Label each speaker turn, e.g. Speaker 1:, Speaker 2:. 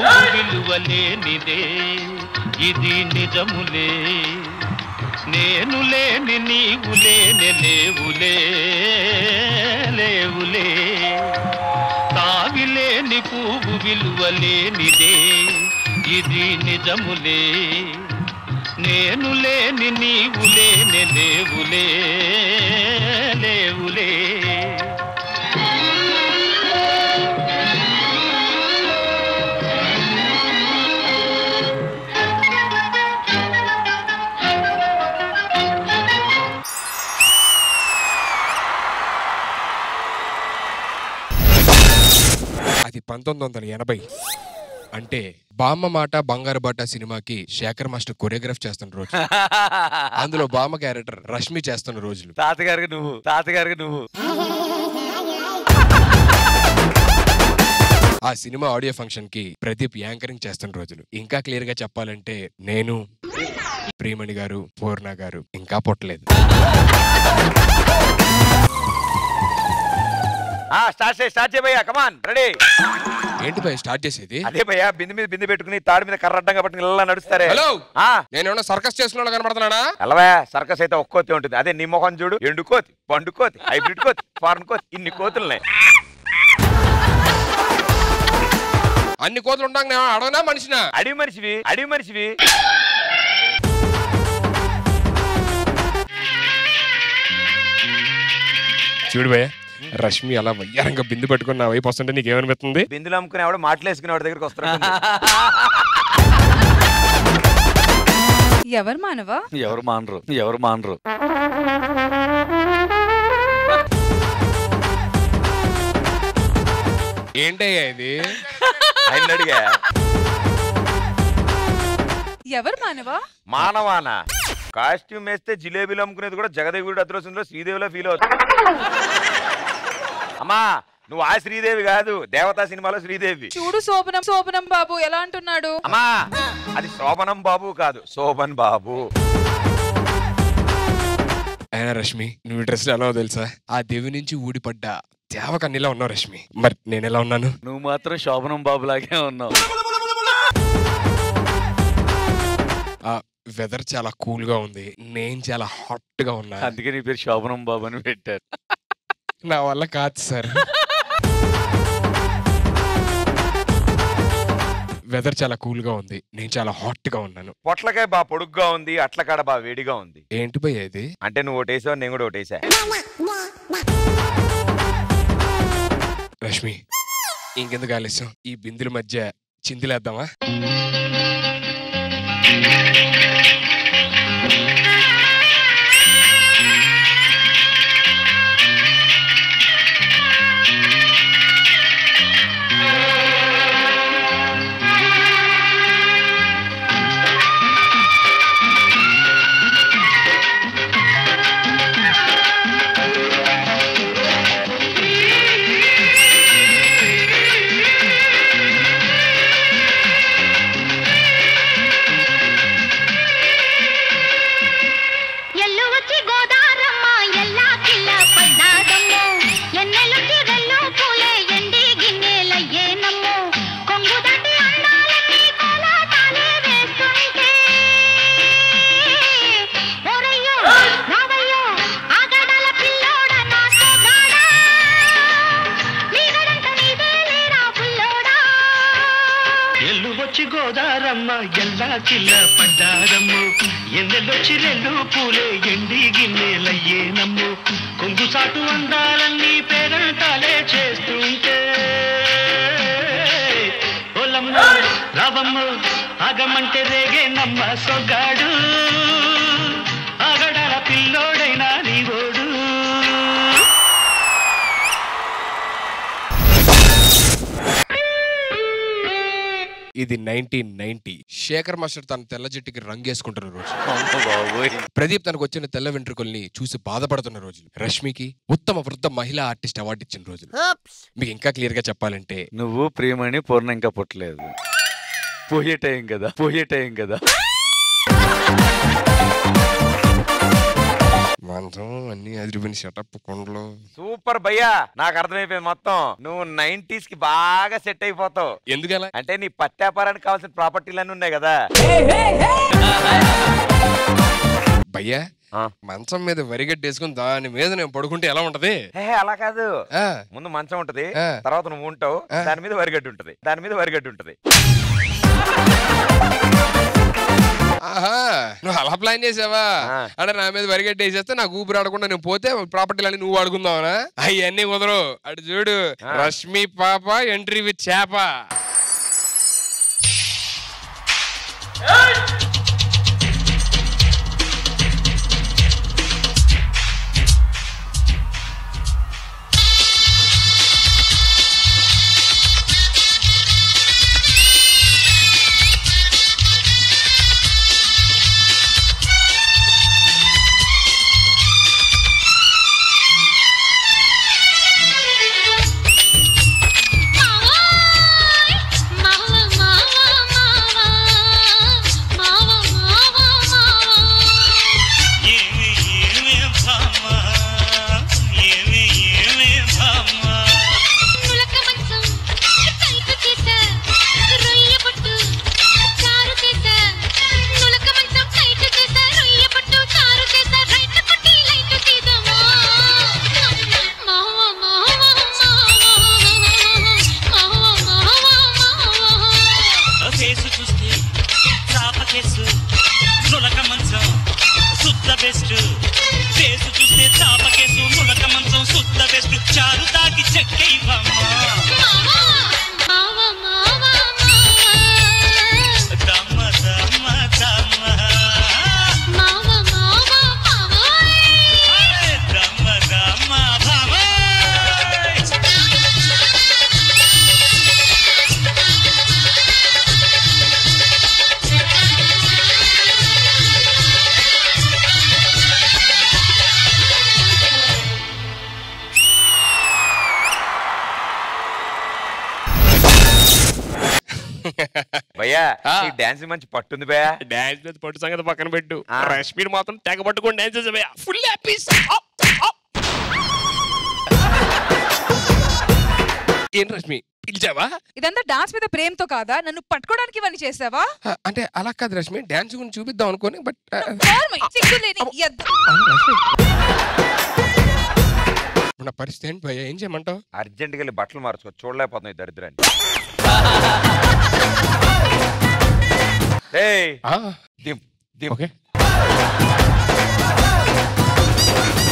Speaker 1: పువ్వు విలువలేనిదే ఇది నిజములే నేను లేని నీవు లేని లేవులే లేవులే తావిలేని పువ్వు విలువలేనిదే ఇది నిజములే నేను లేని నీవు లేని లేవులే లేవులే
Speaker 2: అది 1980 అంటే బామ్మ మాట బంగారు బాట సినిమాకి శేఖర్ మాస్టర్ కొరియోగ్రాఫ్ చేస్తున్న రోజు అందులో బామ్మ క్యారెక్టర్ రష్మి చేస్తున్న రోజులు
Speaker 3: తాతగారికి నువ్వు
Speaker 2: ఆ సినిమా ఆడియో ఫంక్షన్ కి ప్రదీప్ యాంకరింగ్ చేస్తున్న రోజులు ఇంకా క్లియర్ గా చెప్పాలంటే నేను ప్రియమణి గారు పూర్ణ గారు ఇంకా పుట్టలేదు
Speaker 3: స్టార్ట్ చేయ భయ్యా కమాన్ రెడీ
Speaker 2: ఏంటి భయ స్టార్ట్ చేసేది
Speaker 3: అదే భయ్యా బింది మీద బింది పెట్టుకుని తాడి మీద కర్రడ్డంగా పట్టుకుని ఇలా నడుస్తారే
Speaker 2: హలో నేను సర్కస్ చేస్తున్నా కనబడుతున్నానా
Speaker 3: అలవా సర్కస్ అయితే ఒక్కోతి ఉంటుంది అదే నీ మొహం చూడు ఎండు కోతి పండు కోతి హైబ్రిడ్ కోతి ఫారెన్ కోతి ఇన్ని కోతులున్నాయి
Speaker 2: అన్ని కోతులు ఉంటాం అడవనా మనిషినా
Speaker 3: అడివి మనిషివి
Speaker 2: చూడు భయ రష్మి అలా వయ్యారంగా బిందు పట్టుకుని నా వైపు వస్తుంటే నీకేమనిపిస్తుంది
Speaker 3: బిందులు అమ్ముకునేవాడు మాటలు వేసుకునేవాడి దగ్గరికి వస్తాడు
Speaker 4: ఎవరు మానరు
Speaker 2: ఏంటయ్యా ఇది
Speaker 3: ఆయన అడిగా
Speaker 5: ఎవరు
Speaker 3: మానవానా కాస్ట్యూమ్ వేస్తే జిలేబీలు అమ్ముకునేది కూడా జగదేవుడు అదృశ్యంలో శ్రీదేవిలో ఫీల్ అవుతుంది అమ్మా నువ్వు ఆ శ్రీదేవి కాదు దేవతా సినిమాలో శ్రీదేవి
Speaker 5: చూడు శోభనం బాబు ఎలా అంటున్నాడు
Speaker 3: అమ్మా అది శోభనం బాబు కాదు శోభన్ బాబు
Speaker 2: అయినా రష్మి నువ్వు డ్రెస్ ఎలా తెలుసా ఆ దేవి నుంచి ఊడిపడ్డా దేవకన్నిలా ఉన్నావు రష్మి మరి నేను ఎలా ఉన్నాను
Speaker 4: నువ్వు మాత్రం శోభనం బాబు లాగే ఉన్నావు
Speaker 2: వెదర్ చాలా కూల్ గా ఉంది నేను చాలా హాట్ గా ఉన్నా
Speaker 4: అందుకే నీ పేరు శోభనం బాబు అని పెట్టారు
Speaker 2: నా వల్ల కాదు సార్ వెదర్ చాలా కూల్ గా ఉంది నేను చాలా హాట్ గా ఉన్నాను
Speaker 3: పొట్లకాయ బాగా పొడుగ్గా ఉంది అట్లకాడ బాగా వేడిగా ఉంది
Speaker 2: ఏంటి భయ్యా ఇది
Speaker 3: అంటే నువ్వు ఓటేసావు నేను కూడా ఓటేసా
Speaker 2: రష్మి ఇంకెందుకు ఆలస్యం ఈ బిందుల మధ్య చిందులేద్దామా
Speaker 1: గోదారమ్మ ఎల్లా కిల్ల పడ్డారమ్ము ఎందెల్లొచ్చి రెండు పూలే ఎండి గిన్నెలయ్యేనమ్ము కొంగు సాటు అందాలన్నీ పేరంటాలే చేస్తుంటే ఓలమ్మ రావమ్మ ఆగమంటే రేగే నమ్మ సొగ్గాడు ఆగడాల పిల్లోడైనా నీవోడు
Speaker 2: ఇది 1990 శేఖర్ మాస్టర్ తన తెల్ల జట్టుకి రంగేసుకుంటున్న రోజు ప్రదీప్ తనకు వచ్చిన తెల్ల వెంట్రుకల్ని చూసి బాధపడుతున్న రోజులు రష్మికి ఉత్తమ వృద్ధ మహిళా ఆర్టిస్ట్ అవార్డు ఇచ్చిన రోజులు మీకు ఇంకా క్లియర్ గా చెప్పాలంటే
Speaker 4: నువ్వు ప్రియమణి పూర్ణ ఇంకా పుట్టలేదు పోయే టైం కదా
Speaker 2: మంచం అన్ని అదిరిపోయిన సెటప్ కొండలు.
Speaker 3: సూపర్ భయ్యా, నాకు అర్థమైపోయింది మొత్తం. నువ్వు 90s కి బాగా సెట్ అయిపోతావు.
Speaker 2: ఎందుకలా
Speaker 3: అంటే నీ పత్యాపారానికి కావాల్సిన ప్రాపర్టీలన్నీ ఉన్నాయి కదా.
Speaker 2: భయ్యా మంచం మీద వరిగడ్డేసుకుని దాని మీద నేను పడుకుంటే ఎలా ఉంటది?
Speaker 3: అలా కాదు, ముందు మంచం ఉంటది, తర్వాత నువ్వు ఉంటావు, దాని మీద వరిగడ్డి ఉంటది, దాని మీద వరిగడ్డి ఉంటది.
Speaker 2: ఆహా, నువ్వు అలా ప్లాన్ చేసావా? అంటే నా మీద వరిగడ్డ వేసేస్తే నాకు ఊపిరి ఆడకుండా నేను పోతే ప్రాపర్టీలన్నీ నువ్వు ఆడుకుందావనా? అవన్నీ కుదరు. అటు చూడు, రష్మి పాప ఎంట్రీ విత్ చేప.
Speaker 3: భయ్యా డాన్స్ మంచి పట్టుంది భయ్యా.
Speaker 2: డాన్స్ మీద పట్టు సంగతి పక్కన పెట్టు, రష్మీర్ మాత్రం తెగ పట్టుకొని డాన్స్ చేసే భయ్యా. Full happy. ఏం రష్మి పిలిచావా?
Speaker 5: ఇదంతా డాన్స్ మీద ప్రేమతో కాదా? నన్ను పట్టుకోవడానికి ఇవన్నీ చేసావా?
Speaker 2: అంటే అలా కాదు రష్మి, డాన్స్ గురించి చూపిద్దాం అనుకోని. బట్ నా పరిస్థితి ఏంటి భయ్యా, ఏం చేయమంటావు?
Speaker 3: అర్జెంట్గా వెళ్ళి బట్టలు మార్చుకో, చూడలేకపోతున్నాయి ఈ దరిద్రాన్ని.
Speaker 2: ఓకే